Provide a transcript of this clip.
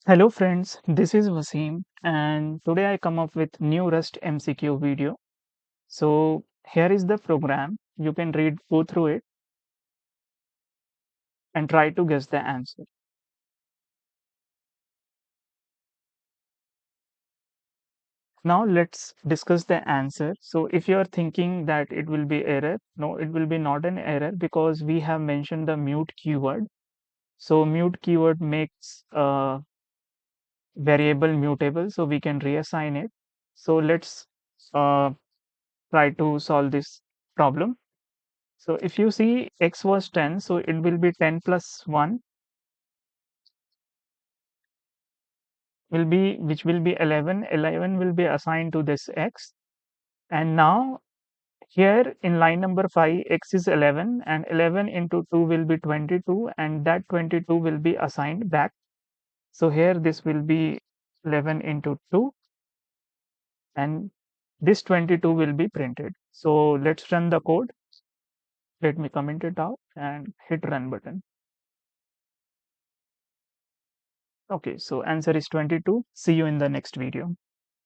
Hello friends, this is Wasim and today I come up with new Rust MCQ video. So here is the program. You can go through it and try to guess the answer. Now let's discuss the answer. So if you are thinking that it will be error, no, it will be not an error because we have mentioned the mute keyword. So mute keyword makes variable mutable, so we can reassign it. So let's uh, try to solve this problem. So if you see x was 10, so it will be 10 plus 1 will be, which will be 11. 11 will be assigned to this x. And now here in line number 5, x is 11 and 11 into 2 will be 22 and that 22 will be assigned back. So here this will be 11 into 2 and this 22 will be printed. So let's run the code. Let me comment it out and hit run button. Okay, so answer is 22. See you in the next video.